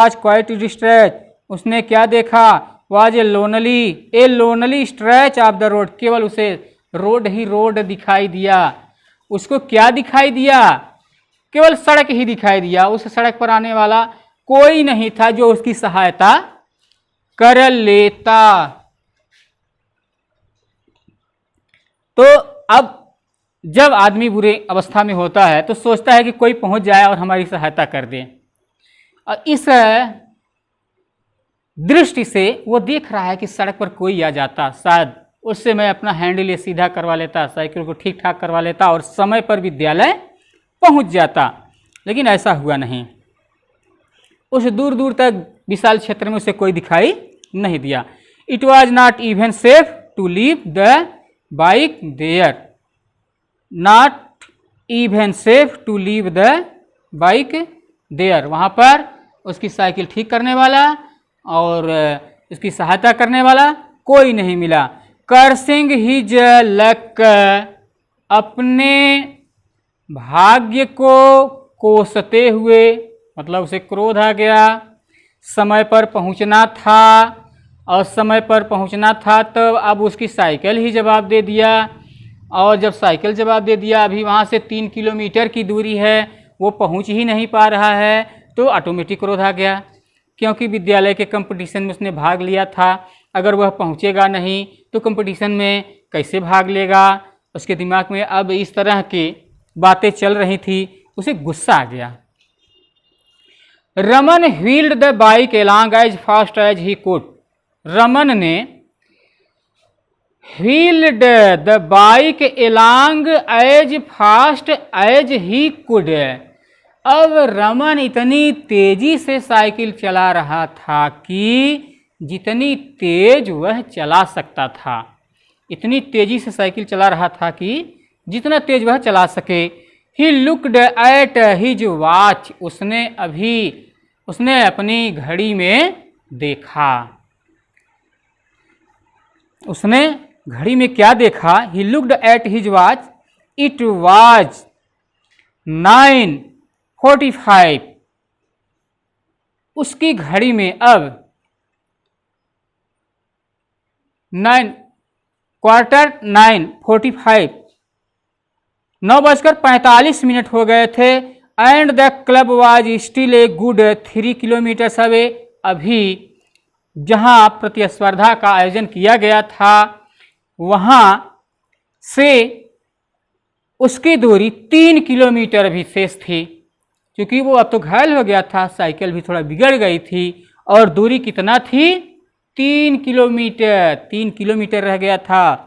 Was quite distressed, उसने क्या देखा, was a lonely stretch of the road, केवल उसे रोड ही रोड दिखाई दिया। उसको क्या दिखाई दिया, केवल सड़क ही दिखाई दिया। उस सड़क पर आने वाला कोई नहीं था जो उसकी सहायता कर लेता। तो अब जब आदमी बुरे अवस्था में होता है तो सोचता है कि कोई पहुंच जाए और हमारी सहायता कर दे, और इस दृष्टि से वो देख रहा है कि सड़क पर कोई आ जाता, शायद उससे मैं अपना हैंडल ये सीधा करवा लेता, साइकिल को ठीक ठाक करवा लेता और समय पर विद्यालय पहुंच जाता। लेकिन ऐसा हुआ नहीं। उस दूर दूर तक विशाल क्षेत्र में उसे कोई दिखाई नहीं दिया। It was not even safe to leave the bike there, not even safe to leave the bike there. वहाँ पर उसकी साइकिल ठीक करने वाला और उसकी सहायता करने वाला कोई नहीं मिला। कर्सिंग हिज लक, अपने भाग्य को कोसते हुए, मतलब उसे क्रोध आ गया। समय पर पहुंचना था और समय पर पहुंचना था तो अब उसकी साइकिल ही जवाब दे दिया, और जब साइकिल जवाब दे दिया, अभी वहाँ से 3 किलोमीटर की दूरी है, वो पहुंच ही नहीं पा रहा है, तो ऑटोमेटिक क्रोध आ गया। क्योंकि विद्यालय के कंपटीशन में उसने भाग लिया था, अगर वह पहुंचेगा नहीं तो कंपटीशन में कैसे भाग लेगा। उसके दिमाग में अब इस तरह की बातें चल रही थी, उसे गुस्सा आ गया। Raman wheeled the bike along as fast as he could, Raman ने wheeled the bike along as fast as he could. अब रमन इतनी तेजी से साइकिल चला रहा था कि जितनी तेज वह चला सकता था, इतनी तेजी से साइकिल चला रहा था कि जितना तेज वह चला सके। He looked at his watch, उसने अपनी घड़ी में देखा। उसने घड़ी में क्या देखा, he looked at his watch, it was 9:45। उसकी घड़ी में अब 9:45 9:45 हो गए थे। And the club was still a good 3 kilometre away, अभी जहां प्रतिस्पर्धा का आयोजन किया गया था वहां से उसकी दूरी 3 किलोमीटर अभी शेष थी। क्योंकि वो अब तो घायल हो गया था, साइकिल भी थोड़ा बिगड़ गई थी, और दूरी कितना थी, 3 किलोमीटर, 3 किलोमीटर रह गया था।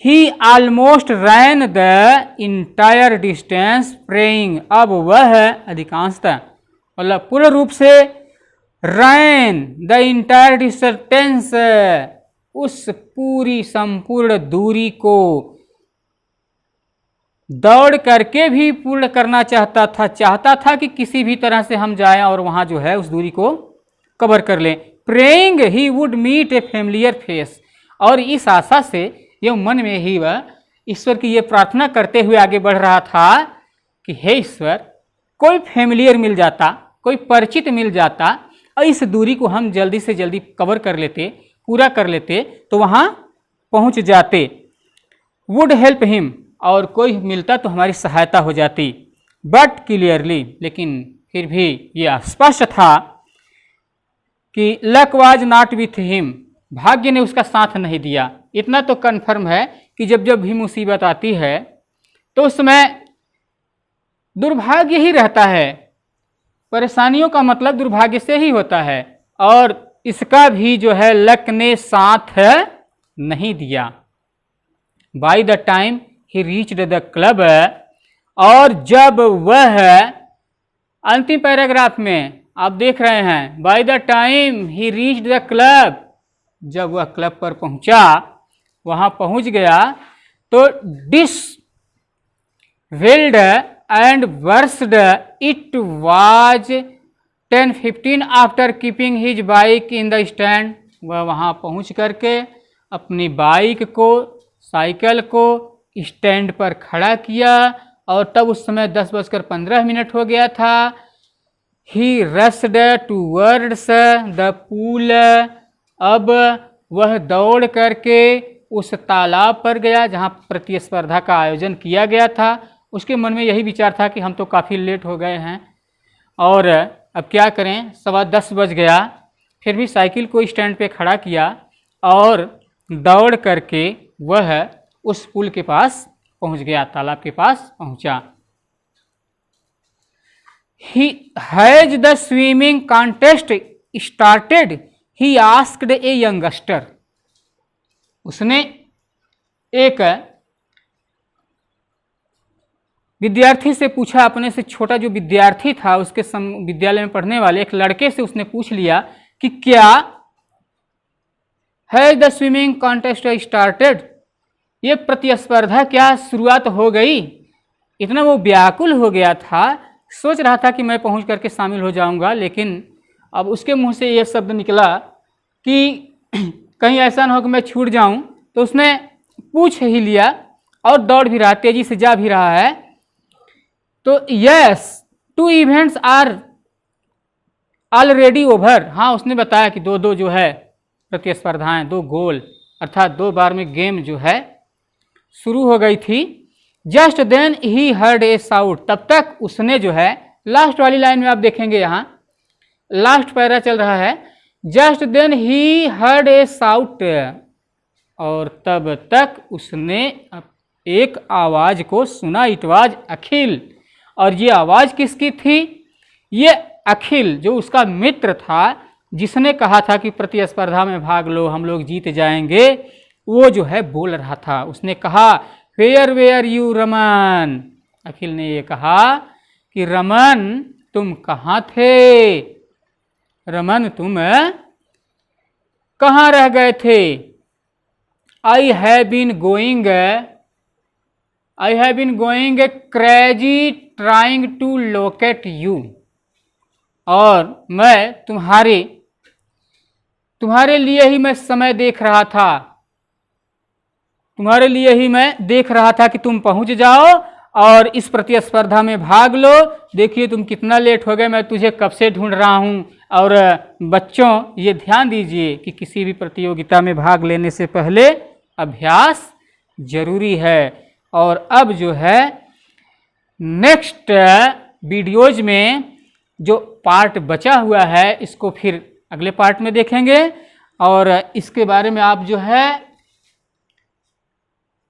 He almost ran the entire distance praying, अब वह अधिकांशतः मतलब पूर्ण रूप से रैन द इंटायर डिस्टेंस, उस पूरी संपूर्ण दूरी को दौड़ करके भी पूर्ण करना चाहता था कि किसी भी तरह से हम जाएं और वहां जो है उस दूरी को कवर कर लें। Praying he would meet a familiar face, और इस आशा से ये मन में ही वह ईश्वर की ये प्रार्थना करते हुए आगे बढ़ रहा था कि हे ईश्वर, कोई फैमिलियर मिल जाता, कोई परिचित मिल जाता और इस दूरी को हम जल्दी से जल्दी कवर कर लेते, पूरा कर लेते तो वहाँ पहुँच जाते। वुड हेल्प हिम, और कोई मिलता तो हमारी सहायता हो जाती। बट क्लियरली, लेकिन फिर भी यह स्पष्ट था कि luck was not with him, भाग्य ने उसका साथ नहीं दिया। इतना तो कन्फर्म है कि जब जब भी मुसीबत आती है तो उस समय दुर्भाग्य ही रहता है, परेशानियों का मतलब दुर्भाग्य से ही होता है, और इसका भी जो है लक ने साथ नहीं दिया। Bye the time he reached the club, और जब वह अंतिम पैराग्राफ में आप देख रहे हैं, by the time he reached the club, जब वह क्लब पर पहुंचा, वहां पहुंच गया तो this well and worse, it was 10:15 after keeping his bike in the stand. वह वहां पहुंच करके अपनी बाइक को, साइकिल को स्टैंड पर खड़ा किया, और तब उस समय 10:15 हो गया था। ही रस्ड टूवर्ड्स द पूल। अब वह दौड़ करके उस तालाब पर गया जहाँ प्रतिस्पर्धा का आयोजन किया गया था। उसके मन में यही विचार था कि हम तो काफ़ी लेट हो गए हैं और अब क्या करें, 10:15 बज गया। फिर भी साइकिल को स्टैंड पे खड़ा किया और दौड़ करके वह उस पुल के पास पहुंच गया, तालाब के पास पहुंचा। He has the swimming contest started he asked a youngster. उसने एक विद्यार्थी से पूछा, अपने से छोटा जो विद्यार्थी था उसके विद्यालय में पढ़ने वाले एक लड़के से उसने पूछ लिया कि क्या है द स्विमिंग कॉन्टेस्ट स्टार्टेड, ये प्रतिस्पर्धा क्या शुरुआत हो गई। इतना वो व्याकुल हो गया था, सोच रहा था कि मैं पहुंच करके शामिल हो जाऊंगा, लेकिन अब उसके मुंह से ये शब्द निकला कि कहीं ऐसा ना हो कि मैं छूट जाऊं, तो उसने पूछ ही लिया और दौड़ भी रहा, तेजी से जा भी रहा है। तो yes 2 events are already over. हाँ, उसने बताया कि 2-2 जो है प्रतिस्पर्धाएं, 2 गोल अर्थात 2 बार में गेम जो है शुरू हो गई थी। Just then he heard a shout. तब तक उसने जो है, लास्ट वाली लाइन में आप देखेंगे, यहाँ लास्ट पैरा चल रहा है, just then he heard a shout, और तब तक उसने एक आवाज को सुना, इट वाज अखिल। और ये आवाज किसकी थी? ये अखिल, जो उसका मित्र था, जिसने कहा था कि प्रतिस्पर्धा में भाग लो, हम लोग जीत जाएंगे, वो जो है बोल रहा था। उसने कहा वेयर यू रमन। अखिल ने ये कहा कि रमन तुम कहाँ थे, रमन तुम कहाँ रह गए थे। I have been going crazy trying to locate you. और मैं तुम्हारे लिए ही मैं समय देख रहा था, तुम्हारे लिए ही मैं देख रहा था कि तुम पहुंच जाओ और इस प्रतिस्पर्धा में भाग लो। देखिए तुम कितना लेट हो गए, मैं तुझे कब से ढूंढ रहा हूं। और बच्चों ये ध्यान दीजिए कि किसी भी प्रतियोगिता में भाग लेने से पहले अभ्यास जरूरी है। और अब जो है नेक्स्ट वीडियोज में जो पार्ट बचा हुआ है इसको फिर अगले पार्ट में देखेंगे, और इसके बारे में आप जो है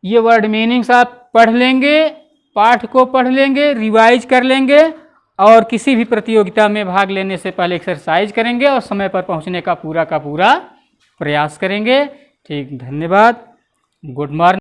ये वर्ड मीनिंग्स आप पढ़ लेंगे, पाठ को पढ़ लेंगे, रिवाइज कर लेंगे, और किसी भी प्रतियोगिता में भाग लेने से पहले एक्सरसाइज करेंगे और समय पर पहुंचने का पूरा प्रयास करेंगे। ठीक, धन्यवाद, गुड मॉर्निंग।